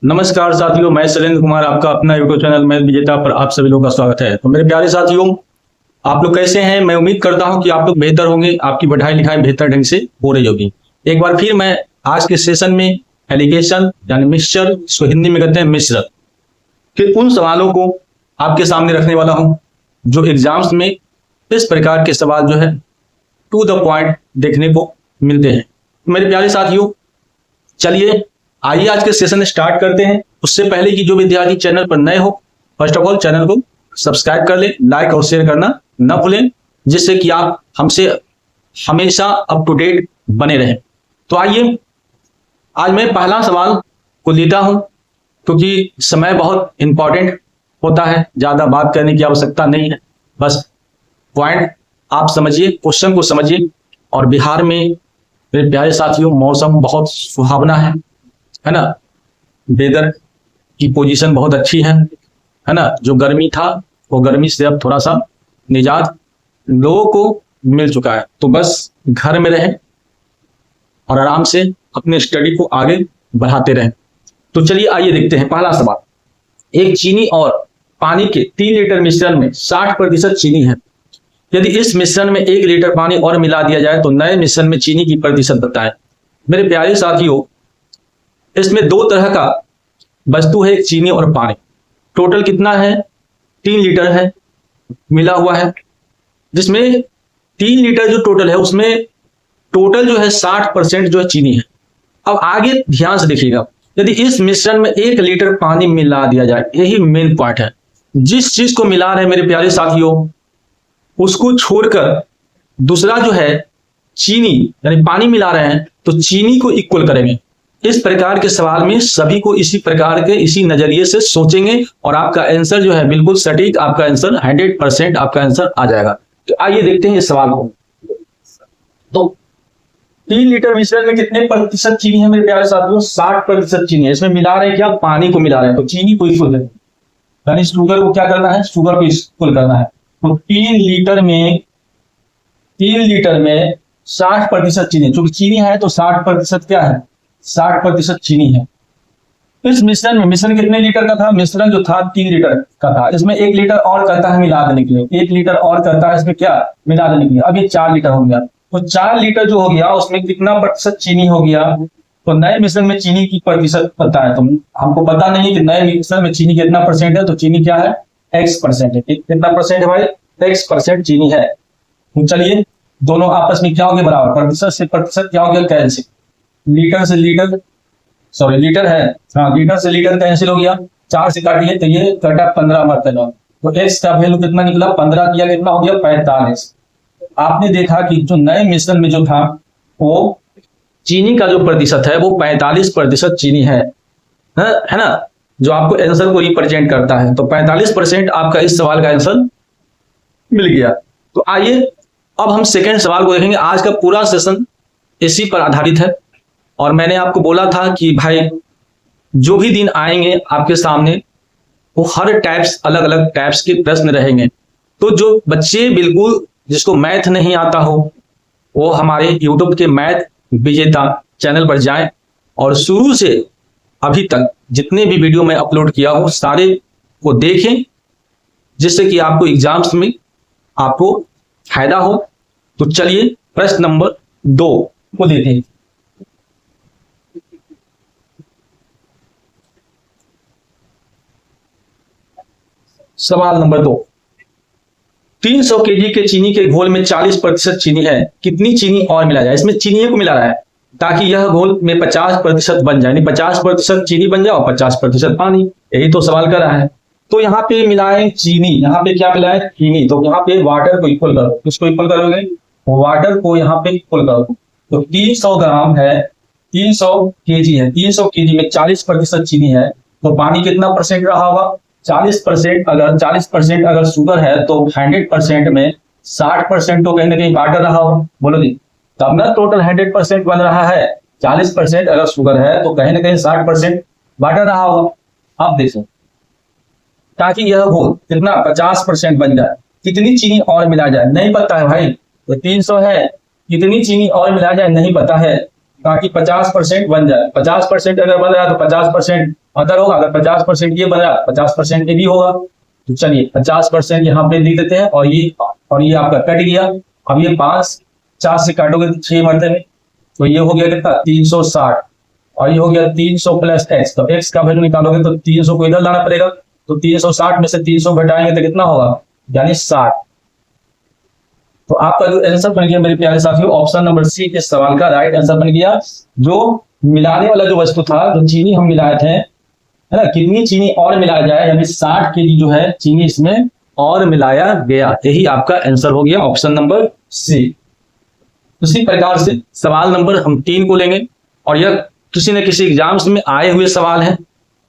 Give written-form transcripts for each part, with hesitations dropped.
नमस्कार साथियों, मैं शैलेंद्र कुमार, आपका अपना यूट्यूब चैनल मैथ विजेता पर आप सभी लोगों का स्वागत है। तो मेरे प्यारे साथियों, आप लोग कैसे हैं? मैं उम्मीद करता हूं कि आप लोग बेहतर होंगे, आपकी पढ़ाई लिखाई बेहतर ढंग से हो रही होगी। एक बार फिर मैं आज के सेशन में एलिगेशन यानी मिक्सचर, इसको हिंदी में कहते हैं मिश्र, के उन सवालों को आपके सामने रखने वाला हूं जो एग्जाम्स में इस प्रकार के सवाल जो है टू द पॉइंट देखने को मिलते हैं। मेरे प्यारे साथियों, चलिए आइए आज के सेशन स्टार्ट करते हैं। उससे पहले कि जो विद्यार्थी चैनल पर नए हो, फर्स्ट ऑफ ऑल चैनल को सब्सक्राइब कर ले, लाइक और शेयर करना न भूलें, जिससे कि आप हमसे हमेशा अप टू डेट बने रहें। तो आइए आज मैं पहला सवाल को लेता हूं, क्योंकि समय बहुत इंपॉर्टेंट होता है, ज्यादा बात करने की आवश्यकता नहीं है, बस पॉइंट आप समझिए, क्वेश्चन को समझिए। और बिहार में मेरे प्यारे साथियों मौसम बहुत सुहावना है ना। वेदर की पोजीशन बहुत अच्छी है ना। जो गर्मी था वो गर्मी से अब थोड़ा सा निजात लोगों को मिल चुका है। तो बस घर में रहें और आराम से अपने स्टडी को आगे बढ़ाते रहें। तो चलिए आइए देखते हैं पहला सवाल। एक चीनी और पानी के 3 लीटर मिश्रण में 60% चीनी है। यदि इस मिश्रण में 1 लीटर पानी और मिला दिया जाए तो नए मिश्रण में चीनी की प्रतिशत बताएं। मेरे प्यारे साथियों, इसमें 2 तरह का वस्तु है, चीनी और पानी। टोटल कितना है? 3 लीटर है मिला हुआ है, जिसमें 3 लीटर जो टोटल है उसमें टोटल जो है 60% जो है चीनी है। अब आगे ध्यान से देखिएगा, यदि इस मिश्रण में 1 लीटर पानी मिला दिया जाए, यही मेन पॉइंट है। जिस चीज को मिला रहे हैं मेरे प्यारे साथियों, उसको छोड़कर दूसरा जो है चीनी यानी पानी मिला रहे हैं, तो चीनी को इक्वल करेंगे। इस प्रकार के सवाल में सभी को इसी प्रकार के इसी नजरिए से सोचेंगे और आपका आंसर जो है बिल्कुल सटीक, आपका आंसर 100% आपका आंसर आ जाएगा। तो आइए देखते हैं इस सवाल को। तो 3 लीटर मिश्रण में कितने प्रतिशत चीनी है मेरे प्यारे साथियों? 60% चीनी है। इसमें मिला रहे हैं क्या? पानी को मिला रहे हैं, तो चीनी को इक्वल करें, यानी शुगर को क्या करना है? शुगर को इक्वल करना है। तो 3 लीटर में 60% चीनी, क्योंकि चीनी है तो 60% क्या है? 60% चीनी है। इस मिश्रण में, मिश्रण कितने लीटर का था? मिश्रण जो था 3 लीटर का था। इसमें 1 लीटर और करता है मिला देने के लिए, 1 लीटर और करता है इसमें क्या? मिला देने के लिए। अब ये 4 लीटर हो गया। तो 4 लीटर जो हो गया उसमें कितना प्रतिशत चीनी हो गया? तो नए मिश्रण में चीनी की प्रतिशत पता है, तो हमको पता नहीं है कि नए मिश्रण में चीनी कितना परसेंट है। तो चीनी क्या है? X% है। कितना परसेंट है भाई? X% चीनी है। तो चलिए दोनों आपस में क्या हो गया? बराबर। प्रतिशत से प्रतिशत क्या हो गया? कैंसिल। लीटर से लीटर, सॉरी लीटर है, हाँ लीटर से लीटर कैंसिल हो गया। 4 से काटिए तो ये कटा 15 मतलब, तो x का वैल्यू कितना निकला? 15 किया कितना हो गया? 45। आपने देखा कि जो नए मिश्रण में जो था वो चीनी का जो प्रतिशत है वो 45% चीनी है ना, जो आपको आंसर को रिप्रेजेंट करता है। तो 45% आपका इस सवाल का आंसर मिल गया। तो आइए अब हम सेकेंड सवाल को देखेंगे। आज का पूरा सेशन इसी पर आधारित है, और मैंने आपको बोला था कि भाई जो भी दिन आएंगे आपके सामने वो हर टाइप्स, अलग अलग टाइप्स के प्रश्न रहेंगे। तो जो बच्चे बिल्कुल जिसको मैथ नहीं आता हो वो हमारे यूट्यूब के मैथ विजेता चैनल पर जाएं और शुरू से अभी तक जितने भी वीडियो मैं अपलोड किया हूं सारे को देखें, जिससे कि आपको एग्जाम्स में आपको फायदा हो। तो चलिए प्रश्न नंबर 2 को देते हैं। सवाल नंबर 2, 300 केजी के चीनी के घोल में 40% चीनी है, कितनी चीनी और मिला जाए? इसमें चीनी को मिला रहा है ताकि यह घोल में 50% बन जाए, 50% चीनी बन जाए और 50% पानी। यही तो सवाल कर रहा है। तो यहाँ पे मिलाए चीनी, यहाँ पे क्या मिलाए? चीनी। तो यहाँ पे वाटर को इक्वल करो। किसको इक्वल करोगे? वाटर को यहाँ पे इक्वल करो। तो 300 ग्राम है, 300 केजी है, 300 केजी में 40% चीनी है, तो पानी कितना परसेंट रहा होगा? 40%। अगर 40% अगर शुगर है तो 100% में 60% तो कहीं ना कहीं वाटर रहा हो। बोलो जी, तब ना टोटल 100% बन रहा है। 40% अगर शुगर है तो कहीं ना कहीं 60% वाटर रहा होगा। अब देखो, ताकि यह घोल कितना 50% बन जाए, कितनी चीनी और मिला जाए? नहीं पता है भाई। तो 300 है, कितनी चीनी और मिला जाए? नहीं पता है, ताकि 50% बन जाए। 50% अगर बन रहा है तो 50% अदर होगा, अगर 50% ये बना 50% ये भी होगा, तो चलिए 50% यहाँ पे लिख देते हैं, और ये आपका कट गया। अब ये 5 4 से काटोगे तो 6 मरतबे, तो ये हो गया कितना 360, और ये हो गया 300 प्लस एक्स। तो एक्स का वैल्यू निकालोगे तो 300 को इधर लाना पड़ेगा, तो 360 में से 300 घटाएंगे तो कितना होगा, यानी 60। तो आपका जो आंसर बन गया मेरे प्यारे साथियों, ऑप्शन नंबर सी इस सवाल का राइट आंसर बन गया। जो मिलाने वाला जो वस्तु था, जो चीनी हम मिलाए थे, है ना, कितनी चीनी और मिलाया जाए, यानी 60 केजी जो है चीनी इसमें और मिलाया गया, यही आपका आंसर हो गया ऑप्शन नंबर सी। उसी प्रकार से सवाल नंबर हम 3 को लेंगे, और यह किसी न किसी एग्जाम्स में आए हुए सवाल हैं।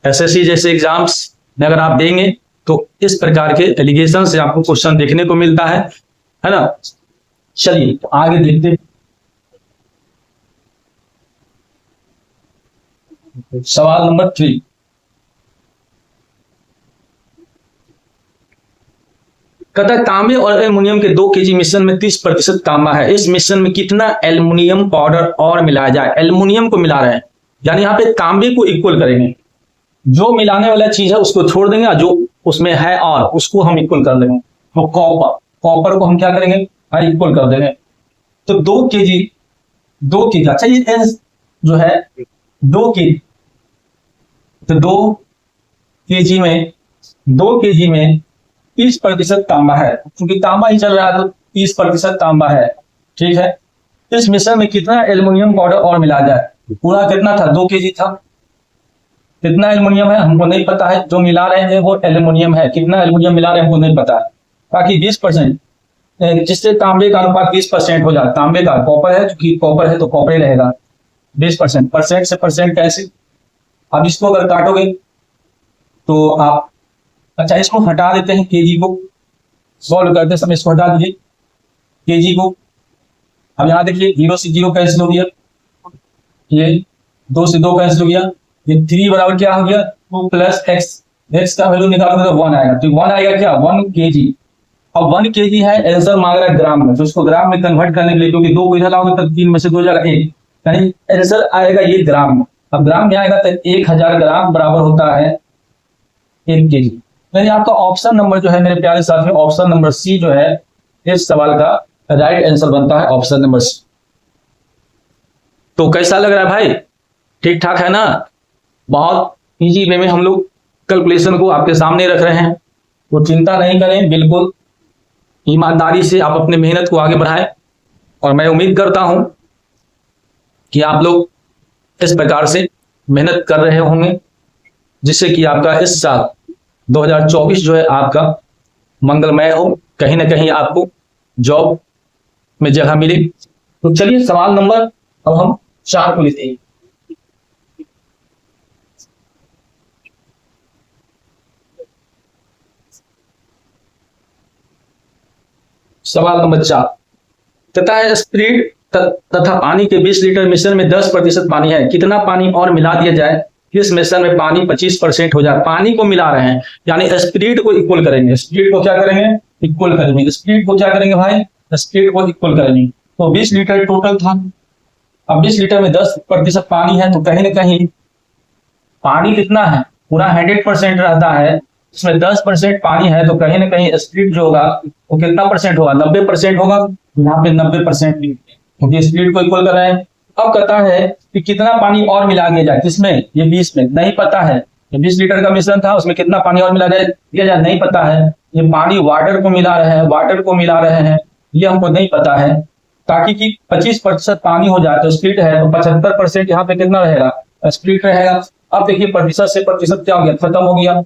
एसएससी जैसे एग्जाम्स में अगर आप देंगे तो इस प्रकार के एलिगेशन से आपको क्वेश्चन देखने को मिलता है ना। चलिए तो आगे देखते हैं। सवाल नंबर 3, कहता है तांबे और एल्युमिनियम के 2 केजी मिश्रण में 30% तांबा है, इस मिश्रण में कितना एल्युमिनियम पाउडर और मिलाया जाए। एल्युमिनियम को मिला रहे हैं, यानी यहाँ पे तांबे को इक्वल करेंगे, जो मिलाने वाला चीज है उसको छोड़ देंगे, जो उसमें है और उसको हम इक्वल कर देंगे। तो कॉपर को हम क्या करेंगे, इक्वल कर देंगे। तो 2 केजी, अच्छा ये जो है 2 केजी, तो 2 केजी में 30% तांबा है, क्योंकि तांबा ही चल रहा है तो 30% तांबा है, ठीक है। इस मिश्रण में कितना एल्युमिनियम पाउडर और मिला जाए। पूरा कितना था, 2 केजी था, कितना एल्युमिनियम है हमको नहीं पता है, जो मिला रहे हैं वो एल्युमिनियम है, कितना एल्युमिनियम मिला रहे हैं हमको नहीं पता है। बाकी 20%, जिससे तांबे का अनुपात 20% हो जाए, तांबे का, कॉपर है, क्योंकि कॉपर है तो कॉपर ही रहेगा। 20%, परसेंट से परसेंट कैसे, अब इसको अगर काटोगे तो आप, अच्छा इसको हटा देते हैं, केजी को सॉल्व करते समय इसको हटा दीजिए, केजी को। अब यहाँ देखिए 0 से 0 कैंसिल हो गया, ये 2 से 2 कैंसिल हो गया, ये 3 बराबर क्या हो गया 2 प्लस एक्स। एक्स का वैल्यू निकालोगे तो 1 आएगा, तो 1 आएगा क्या 1 केजी। अब 1 केजी है, आंसर मांग रहा है ग्राम में, तो इसको ग्राम में कन्वर्ट करने के लिए, क्योंकि 2 को इधर लाओगे तो 3 में से 2 जाएगा 1, यानी आंसर आएगा ये ग्राम में। अब ग्राम में आएगा तो 1000 ग्राम बराबर होता है 1 केजी। यानी आपका ऑप्शन नंबर जो है मेरे प्यारे साथियों, ऑप्शन नंबर सी जो है इस सवाल का राइट आंसर बनता है, ऑप्शन नंबर सी। तो कैसा लग रहा है भाई, ठीक ठाक है ना। बहुत इजी वे में हम लोग कैलकुलेशन को आपके सामने रख रहे हैं, तो चिंता नहीं करें, बिल्कुल ईमानदारी से आप अपने मेहनत को आगे बढ़ाएं। और मैं उम्मीद करता हूं कि आप लोग इस प्रकार से मेहनत कर रहे होंगे, जिससे कि आपका इस साल 2024 जो है आपका मंगलमय हो, कहीं ना कहीं आपको जॉब में जगह मिले। तो चलिए सवाल नंबर अब हम 4 को लेते हैं। सवाल नंबर 4 कहता है स्प्रिट तथा पानी के 20 लीटर मिश्रण में 10% पानी है, कितना पानी और मिला दिया जाए इस मिश्रण में पानी 25% हो जाए। पानी को मिला रहे हैं, यानी स्प्रिट को इक्वल करेंगे, स्प्रिट को क्या करेंगे इक्वल करेंगे, स्प्रिट को क्या करेंगे भाई, स्प्रिट को इक्वल करेंगे। तो 20 लीटर टोटल था, अब 20 लीटर में 10% पानी है, तो कहीं ना कहीं पानी कितना है, पूरा 100% रहता है, इसमें 10% पानी है, तो कहीं ना कहीं स्प्रिट जो होगा वो कितना परसेंट होगा 90% होगा। यहाँ पे 90% क्योंकि स्प्रिट को इक्वल कर रहे हैं। अब कहता है कि कितना पानी और मिला दिया जाए, किसमें, ये 20 में, नहीं पता है। ये 20 लीटर का मिश्रण था, उसमें कितना पानी और मिला दिया जाए नहीं पता है। ये पानी वाटर को मिला रहे हैं, वाटर को मिला रहे हैं, ये हमको नहीं पता है। ताकि कि 25% पानी हो जाए तो स्प्लिट है, तो 75% यहाँ पे कितना रहेगा स्प्लिट रहेगा। अब देखिए प्रतिशत से प्रतिशत क्या हो गया, खत्म हो गया,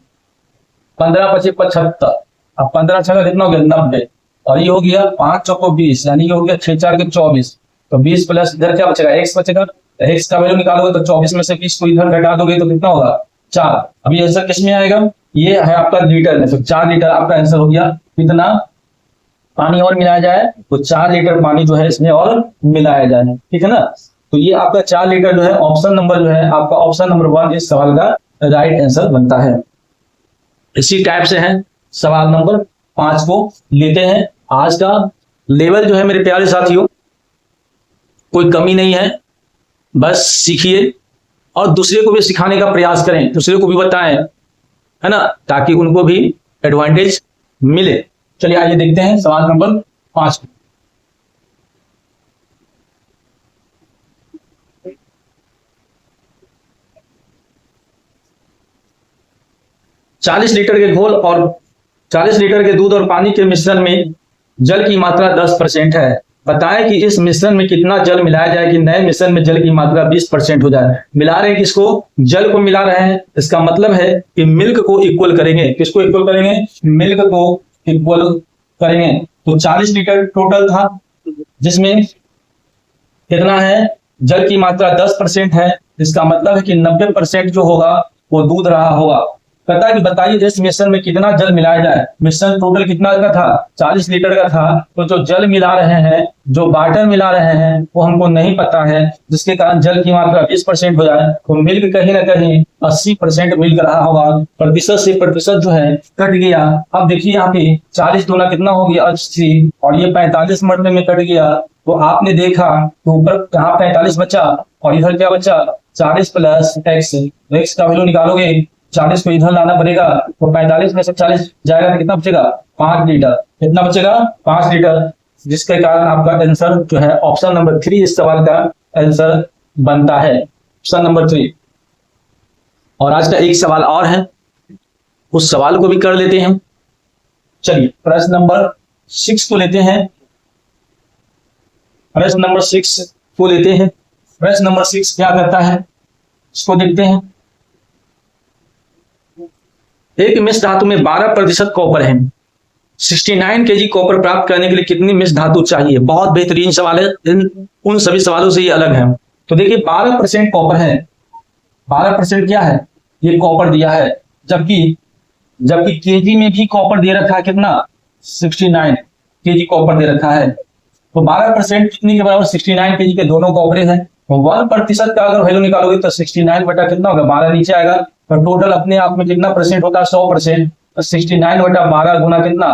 15 × 25 = 75, अब 15 × 6 कितना हो गया 90, और ये हो गया 5 × 4 = 20, यानी ये हो गया 6 × 4 = 24। तो 20 प्लस इधर क्या बचेगा x बचेगा, तो x का वैल्यू निकालोगे तो 24 में से 20 को इधर घटा दोगे तो कितना होगा 4। अभी आंसर किस में आएगा, ये है आपका लीटर में, तो 4 लीटर आपका आंसर हो गया। कितना पानी और मिलाया जाए, तो 4 लीटर पानी जो है इसमें और मिलाया जाए, ठीक है ना। तो ये आपका 4 लीटर जो है ऑप्शन नंबर जो है आपका ऑप्शन नंबर 1 इस सवाल का राइट आंसर बनता है। इसी टाइप से है सवाल नंबर 5 को लेते हैं। आज का लेवल जो है मेरे प्यारे साथियों कोई कमी नहीं है, बस सीखिए, और दूसरे को भी सिखाने का प्रयास करें, दूसरे को भी बताएं, है ना, ताकि उनको भी एडवांटेज मिले। चलिए आइए देखते हैं सवाल नंबर 5। चालीस लीटर के घोल और 40 लीटर के दूध और पानी के मिश्रण में जल की मात्रा 10% है। बताएं कि इस मिश्रण में कितना जल मिलाया जाए कि नए मिश्रण में जल की मात्रा 20% हो जाए। मिला रहे हैं किसको? जल को मिला रहे हैं। इसका मतलब है कि मिल्क को इक्वल करेंगे। किसको इक्वल करेंगे? मिल्क को इक्वल करेंगे। तो 40 लीटर टोटल था, जिसमें कितना है? जल की मात्रा 10% है। इसका मतलब है कि 90% जो होगा वो दूध रहा होगा। कहता है कि बताइए इस मिश्रण में कितना जल मिलाया जाए। मिश्रण टोटल कितना का था? 40 लीटर का था। तो जो जल मिला रहे हैं, जो वाटर मिला रहे हैं, वो हमको नहीं पता है, जिसके कारण जल की मात्रा 20% हो जाए। तो मिल्क कहीं ना कहीं 80% मिल्क रहा होगा। प्रतिशत से प्रतिशत जो है कट गया। अब देखिए यहाँ पे 40 दूना कितना हो गया? 80, और ये 45 मरने में कट गया। तो आपने देखा तो ऊपर कहाँ 45 बचा और इधर क्या बचा? 40 प्लस एक्स। एक्स का वैल्यू निकालोगे, 40 को इधर लाना पड़ेगा। तो 45 में से 40 जाएगा तो कितना बचेगा? 5 लीटर। कितना बचेगा? 5 लीटर। जिसके कारण आपका आंसर जो है ऑप्शन नंबर 3 इस सवाल का आंसर बनता है। Option number 3। और आज का एक सवाल और है, उस सवाल को भी कर लेते हैं। चलिए प्रश्न नंबर 6 को लेते हैं। प्रश्न नंबर 6 को लेते हैं। प्रश्न नंबर 6 क्या करता है, इसको देखते हैं। एक मिश्र धातु में 12% कॉपर है। 69 kg कॉपर प्राप्त करने के लिए कितनी मिश्र धातु चाहिए? बहुत बेहतरीन सवाल है, उन सभी सवालों से ये अलग है। तो देखिए 12% कॉपर है। 12% क्या है? ये कॉपर दिया है। जबकि केजी में भी कॉपर दे रखा है। कितना? 69 kg कॉपर दे रखा है। तो 12% कितनी के बराबर? 69 kg के दोनों कॉपरेज हैं। 1% का अगर वैल्यू निकालोगे तो 69 बटा कितना होगा? 12 नीचे आएगा। तो टोटल अपने आप में कितना परसेंट होता है? 100%। तो 69 बटा 12 गुना कितना?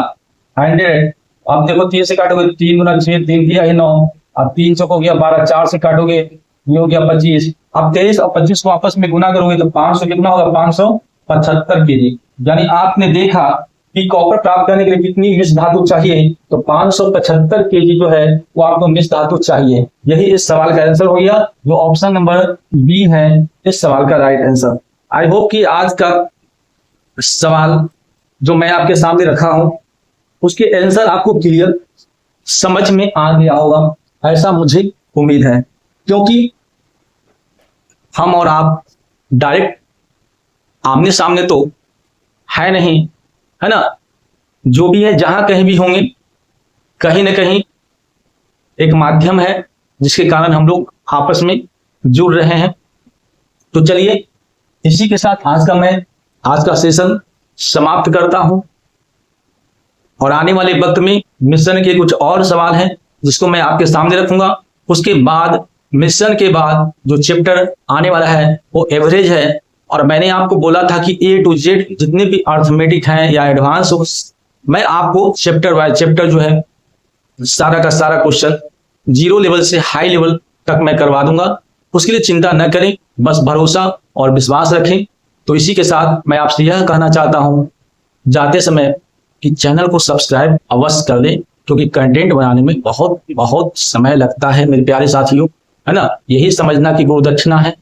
100। अब देखो 3 से काटोगे, 3 गुना 6, 3 दिया है 9। अब 300 को हो गया 12, 4 से काटोगे ये हो गया 25। अब 23 और 25 को आपस में गुना करोगे तो 500 कितना होगा? 575 kg। यानी आपने देखा कि कॉपर प्राप्त करने के लिए कितनी मिश्र धातु चाहिए, तो 575 kg जो है वो आपको मिश्र धातु चाहिए। यही इस सवाल का आंसर हो गया, जो ऑप्शन नंबर बी है इस सवाल का राइट आंसर। आई होप कि आज का सवाल जो मैं आपके सामने रखा हूं उसके आंसर आपको क्लियर समझ में आ गया होगा, ऐसा मुझे उम्मीद है। क्योंकि हम और आप डायरेक्ट आमने सामने तो है नहीं, है ना। जो भी है, जहां कहीं भी होंगे, कहीं ना कहीं एक माध्यम है जिसके कारण हम लोग आपस में जुड़ रहे हैं। तो चलिए इसी के साथ आज का सेशन समाप्त करता हूं। और आने वाले वक्त में मिश्रण के कुछ और सवाल हैं जिसको मैं आपके सामने रखूंगा। उसके बाद मिश्रण के बाद जो चैप्टर आने वाला है वो एवरेज है। और मैंने आपको बोला था कि A to Z जितने भी अर्थमेटिक हैं या एडवांस हो, मैं आपको चैप्टर बाय चैप्टर जो है सारा का सारा क्वेश्चन 0 लेवल से हाई लेवल तक मैं करवा दूंगा। उसके लिए चिंता न करें, बस भरोसा और विश्वास रखें। तो इसी के साथ मैं आपसे यह कहना चाहता हूं जाते समय कि चैनल को सब्सक्राइब अवश्य कर दें, क्योंकि कंटेंट बनाने में बहुत बहुत समय लगता है मेरे प्यारे साथियों, है ना। यही समझना कि गुरुदक्षिणा है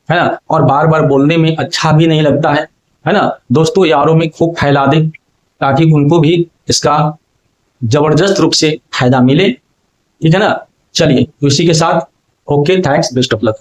ना। और बार बार बोलने में अच्छा भी नहीं लगता है ना। दोस्तों यारों में खूब फैला दें ताकि उनको भी इसका जबरदस्त रूप से फायदा मिले, ठीक है ना। चलिए तो इसी के साथ okay, thanks, best of luck.